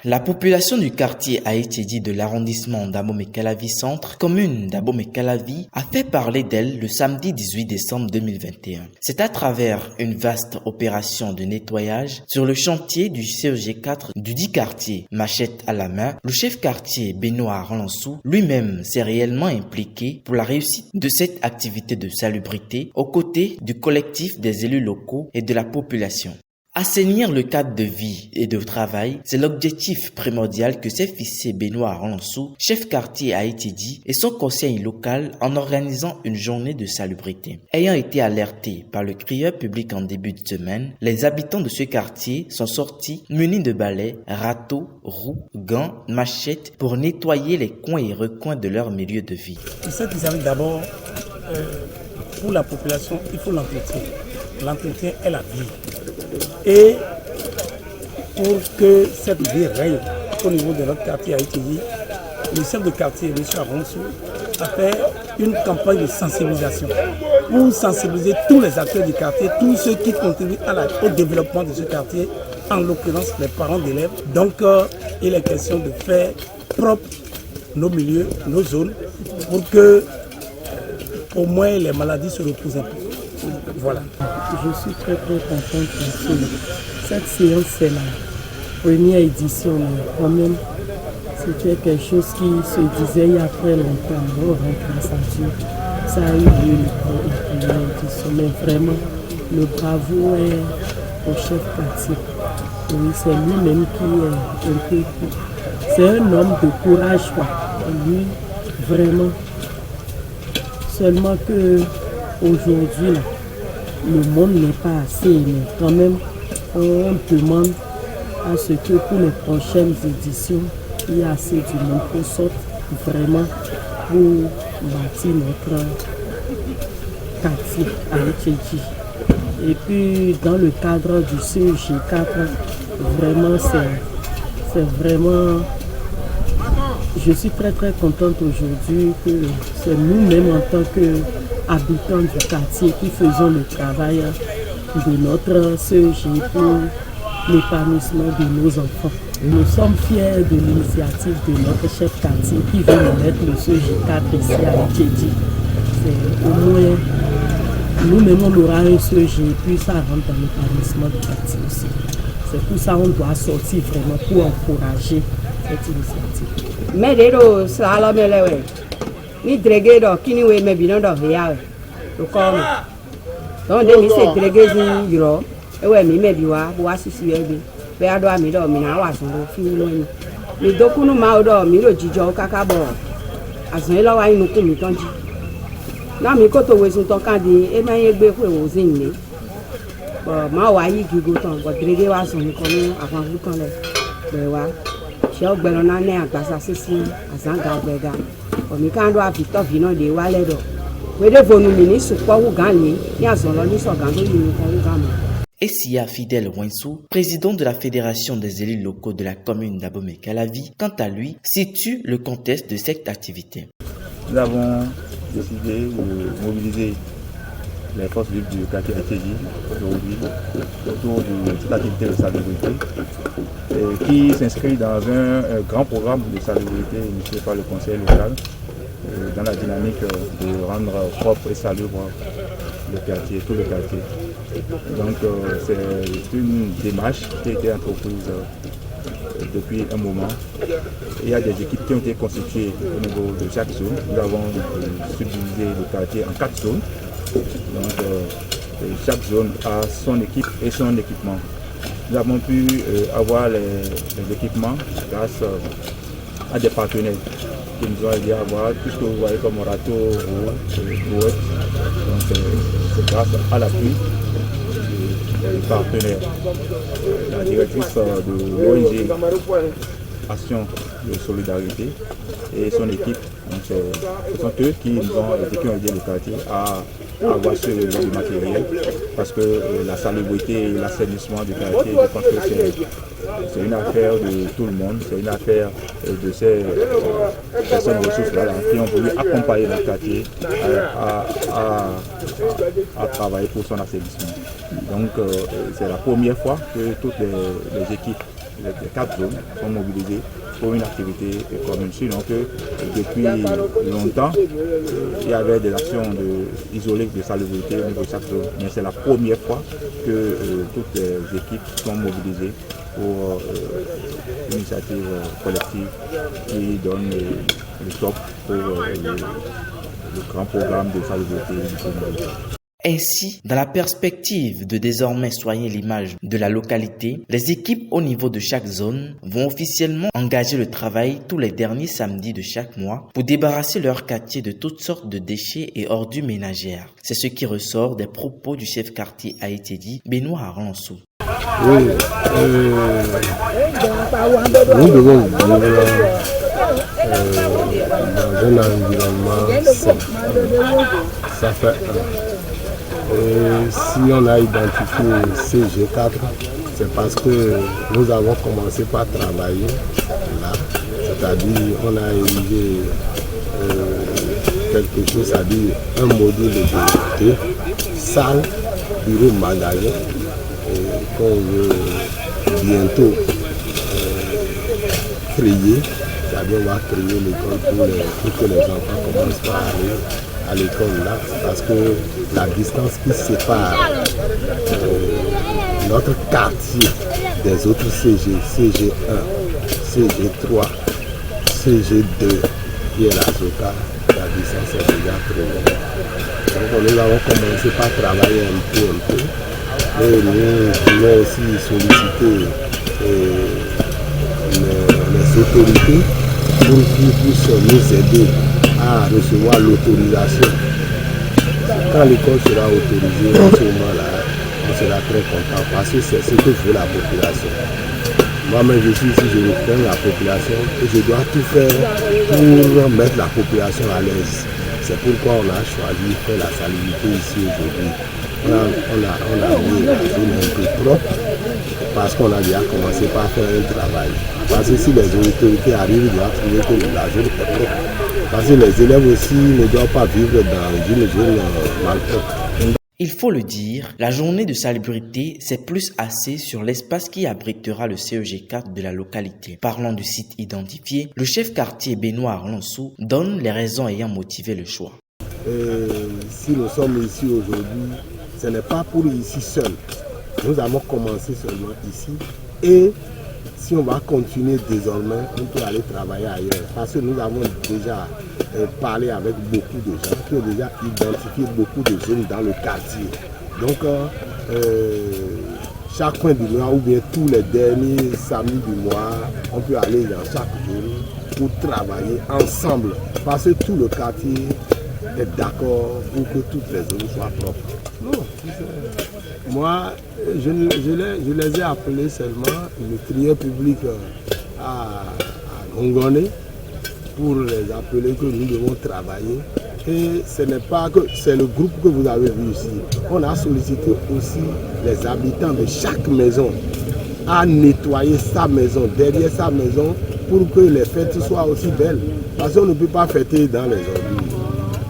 La population du quartier Aïtidi de l'arrondissement d'Abomey-Calavi Centre, commune d'Abomey-Calavi, a fait parler d'elle le samedi 18 décembre 2021. C'est à travers une vaste opération de nettoyage sur le chantier du CEG4 du dit quartier. Machette à la main, le chef quartier Benoît Arlansou lui-même s'est réellement impliqué pour la réussite de cette activité de salubrité aux côtés du collectif des élus locaux et de la population. Assainir le cadre de vie et de travail, c'est l'objectif primordial que s'est fixé Benoît Arlansou, chef quartier à Aïtidi, et son conseil local en organisant une journée de salubrité. Ayant été alertés par le crieur public en début de semaine, les habitants de ce quartier sont sortis munis de balais, râteaux, roues, gants, machettes pour nettoyer les coins et recoins de leur milieu de vie. C'est d'abord, pour la population, il faut l'entretien. L'entretien est la vie. Et pour que cette vie règne au niveau de notre quartier à Aïtidi, le chef de quartier, M. Aronsou, a fait une campagne de sensibilisation pour sensibiliser tous les acteurs du quartier, tous ceux qui contribuent au développement de ce quartier, en l'occurrence les parents d'élèves. Donc il est question de faire propre nos milieux, nos zones, pour que au moins les maladies se reposent un peu. Voilà. Je suis très contente parce que cette séance, c'est la première édition, mais quand même, c'était quelque chose qui se disait il y a très longtemps. On rentre à ça a eu lieu la première édition, mais vraiment, le bravo est au chef quartier. Oui, c'est lui-même qui est un peu. C'est un homme de courage, quoi. Lui, vraiment. Seulement que aujourd'hui, le monde n'est pas assez, mais quand même, on demande à ce que pour les prochaines éditions, il y ait assez du monde qu'on sorte vraiment pour bâtir notre quartier à Aïtidi. Et puis, dans le cadre du CEG4, vraiment, c'est vraiment. Je suis très contente aujourd'hui que c'est nous-mêmes en tant qu'habitants du quartier qui faisons le travail de notre CEG pour l'épanouissement de nos enfants. Nous sommes fiers de l'initiative de notre chef quartier qui veut nous mettre le CEG4 ici à Aïtidi. C'est au moins, nous-mêmes on aura un CEG et puis ça rentre dans l'épanouissement du quartier aussi. C'est pour ça qu'on doit sortir vraiment pour encourager cette initiative. Mais les salons ni drégué donc qui nous est mais bien dans rien le corps donc des c'est drégué ni gros et ouais mais biwa bois si si bien be ado ami do mi na wa so fi lo ni mi doku no ma do mi lo jijo kaka bo azun lo wa inu ku mi tonji na mi ko to we sun to kan di e ma ye gbe pe wo zin ni bo ma wa yi gigo ton bo drégué wa so ni ko ni àwọn fu kan le be wa ṣé ọgbẹ́rún náà ní àgbàsá sísí àzáǹgà ọgbẹ́gà òmìkándó àfitọ́fì náà lè wálẹ̀ dọ̀ wédé fonu mi ní sùpọ̀ wùgán lé ní àzọ̀lọ́ ní sọ̀gán tó yìí nìkan wùgán mọ́. Essia Fidel Winsou, président de la Fédération des élus locaux de la commune d'Abomey-Calavi, quant à lui, situe le contexte de cette activité. Nous avons décidé de mobiliser les forces libres du quartier Aïtidi aujourd'hui autour de cette activité de salubrité qui s'inscrit dans un grand programme de salubrité initié par le conseil local dans la dynamique de rendre propre et salubre le quartier, tout le quartier. Donc c'est une démarche qui a été entreprise depuis un moment. Il y a des équipes qui ont été constituées au niveau de chaque zone. Nous avons subdivisé le quartier en 4 zones. Donc chaque zone a son équipe et son équipement. Nous avons pu avoir les équipements grâce à des partenaires qui nous ont aidé à avoir tout ce que vous voyez comme râteau, brouette. Donc c'est grâce à l'appui des partenaires. La directrice de l'ONG Action de Solidarité et son équipe. Donc, ce sont eux qui ont aidé le quartier à avoir ce matériel parce que la salubrité et l'assainissement du quartier, je pense que c'est une affaire de tout le monde, c'est une affaire de ces personnes ressources-là qui ont voulu accompagner le quartier à travailler pour son assainissement. Donc c'est la première fois que toutes les équipes les 4 zones sont mobilisées pour une activité commune. Sinon que depuis longtemps, il y avait des actions isolées de salubrité au niveau de chaque zone. Mais c'est la première fois que toutes les équipes sont mobilisées pour une initiative collective qui donne le top pour le grand programme de salubrité du Sénégal. Ainsi, dans la perspective de désormais soigner l'image de la localité, les équipes au niveau de chaque zone vont officiellement engager le travail tous les derniers samedis de chaque mois pour débarrasser leur quartier de toutes sortes de déchets et ordures ménagères. C'est ce qui ressort des propos du chef quartier Aïtedi, Benoît Arlançou. Oui, nous devons vivre dans un environnement sain. Ça fait si on a identifié CG4, c'est parce que nous avons commencé par travailler là, c'est-à-dire on a érigé quelque chose, c'est-à-dire un module de salle, bureau, magasin, qu'on veut bientôt créer, c'est-à-dire on va créer l'école pour que les enfants commencent par aller à l'école là, parce que la distance qui sépare notre quartier des autres CG, CG1, CG3, CG2 qui est la Zoka, la distance est déjà très longue. Donc nous avons commencé par travailler un peu. Et nous voulons aussi solliciter les autorités pour qu'ils puissent nous aider à recevoir l'autorisation. Quand l'école sera autorisée, à ce moment-là, on sera très content parce que c'est ce que veut la population. Moi-même, je suis ici, je représente la population et je dois tout faire pour mettre la population à l'aise. C'est pourquoi on a choisi de faire la salubrité ici aujourd'hui. On a mis la zone un peu propre parce qu'on a déjà commencé par faire un travail. Parce que si les autorités arrivent, ils doivent trouver que la zone est propre. Parce que les élèves aussi ne doivent pas vivre dans une zone mal propre. Il faut le dire, la journée de salubrité, c'est plus axé sur l'espace qui abritera le CEG4 de la localité. Parlant du site identifié, le chef quartier Benoît Arlançou donne les raisons ayant motivé le choix. Si nous sommes ici aujourd'hui, ce n'est pas pour ici seul. Nous avons commencé seulement ici et si on va continuer désormais, on peut aller travailler ailleurs. Parce que nous avons déjà parlé avec beaucoup de gens qui ont déjà identifié beaucoup de zones dans le quartier. Donc, chaque coin du mois ou bien tous les derniers samedis du mois, on peut aller dans chaque zone pour travailler ensemble. Parce que tout le quartier est d'accord pour que toutes les zones soient propres. Non, moi, je les ai appelés seulement le trier public à Longoné pour les appeler que nous devons travailler. Et ce n'est pas que c'est le groupe que vous avez vu ici. On a sollicité aussi les habitants de chaque maison à nettoyer sa maison, derrière sa maison, pour que les fêtes soient aussi belles. Parce qu'on ne peut pas fêter dans les ordures.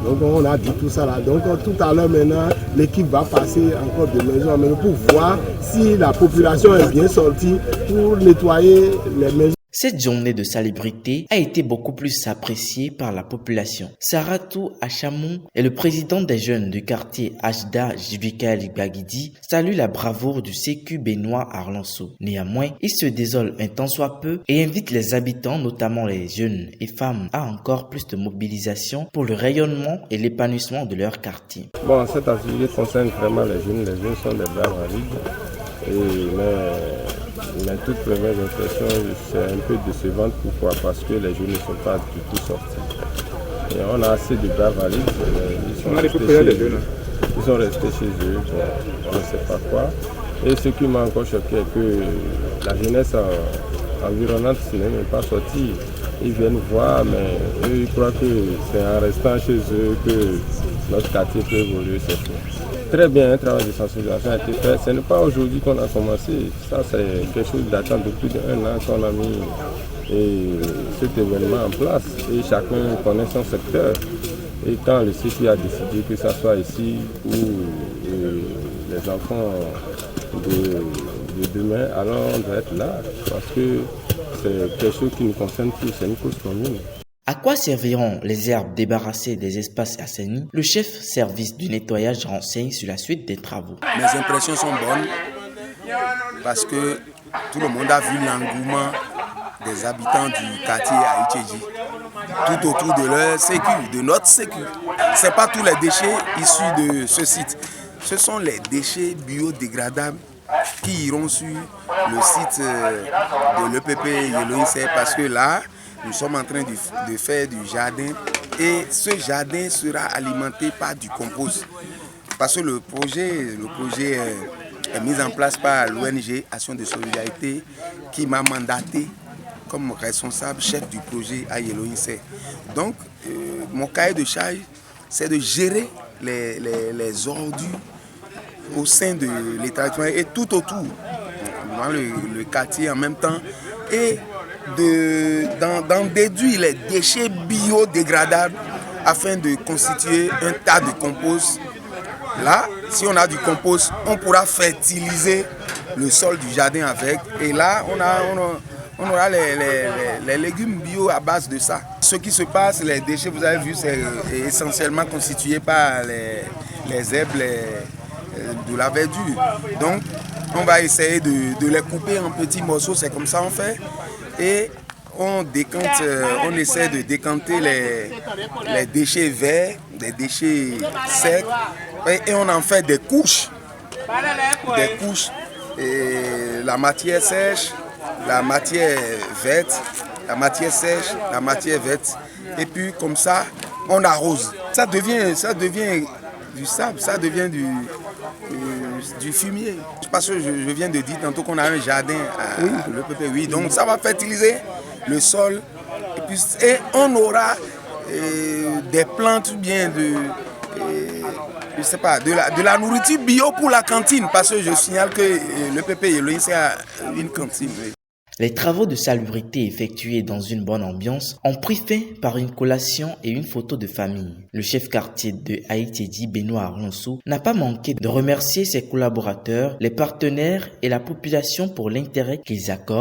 Donc on a dit tout ça là. Donc tout à l'heure maintenant, l'équipe va passer encore de maison en maison pour voir si la population est bien sortie pour nettoyer les maisons. Cette journée de salubrité a été beaucoup plus appréciée par la population. Saratou Achamon et le président des jeunes du quartier Ajda Jibikael Bagidi salue la bravoure du CQ Benoît Arlançou. Néanmoins, il se désole un tant soit peu et invite les habitants, notamment les jeunes et femmes, à encore plus de mobilisation pour le rayonnement et l'épanouissement de leur quartier. Bon, cette activité concerne vraiment les jeunes. Les jeunes sont des braves à vivre. Mais toute première impression, c'est un peu décevant. Pourquoi? Parce que les jeunes ne sont pas du tout sortis. Et on a assez de braves à vivre. Ils sont restés chez eux. Bon, on ne sait pas quoi. Et ce qui m'a encore choqué est que la jeunesse environnante n'est même pas sortie. Ils viennent voir, mais eux, ils croient que c'est en restant chez eux que notre quartier peut évoluer. Très bien, un travail de sensibilisation a été fait. Ce n'est pas aujourd'hui qu'on a commencé. Ça, c'est quelque chose d'attendre depuis un an qu'on a mis cet événement en place. Et chacun connaît son secteur. Et quand le CQ a décidé que ça soit ici où les enfants de demain, alors on doit être là parce que c'est quelque chose qui nous concerne tous, c'est une cause commune. À quoi serviront les herbes débarrassées des espaces assainis? Le chef service du nettoyage renseigne sur la suite des travaux. Mes impressions sont bonnes parce que tout le monde a vu l'engouement des habitants du quartier Aïtchédji tout autour de leur sécu, de notre sécu. Ce n'est pas tous les déchets issus de ce site. Ce sont les déchets biodégradables qui iront sur le site de l'EPP Yeloïse parce que là, nous sommes en train de faire du jardin et ce jardin sera alimenté par du compost. Parce que le projet est mis en place par l'ONG Action de Solidarité qui m'a mandaté comme responsable chef du projet à Yeloïse. Donc, mon cahier de charge, c'est de gérer les ordures au sein de l'établissement et tout autour, dans le quartier en même temps, et d'en déduire les déchets biodégradables afin de constituer un tas de compost. Là, si on a du compost, on pourra fertiliser le sol du jardin avec. Et là, on aura les légumes bio à base de ça. Ce qui se passe, les déchets, vous avez vu, c'est essentiellement constitué par les herbes, de la verdure. Donc, on va essayer de les couper en petits morceaux, c'est comme ça on fait. Et on essaie de décanter les déchets verts, des déchets secs, et on en fait des couches. Et la matière sèche, la matière verte, la matière sèche, la matière verte. Et puis comme ça, on arrose. Ça devient du sable, ça devient du fumier. Parce que je viens de dire tantôt qu'on a un jardin à l'EPP, oui. Donc ça va fertiliser le sol et on aura des plantes bien je sais pas, de la nourriture bio pour la cantine. Parce que je signale que l'EPP Yeloïse a une cantine. Oui. Les travaux de salubrité effectués dans une bonne ambiance ont pris fin par une collation et une photo de famille. Le chef quartier de Aïtchédji, Benoît Aronsou, n'a pas manqué de remercier ses collaborateurs, les partenaires et la population pour l'intérêt qu'ils accordent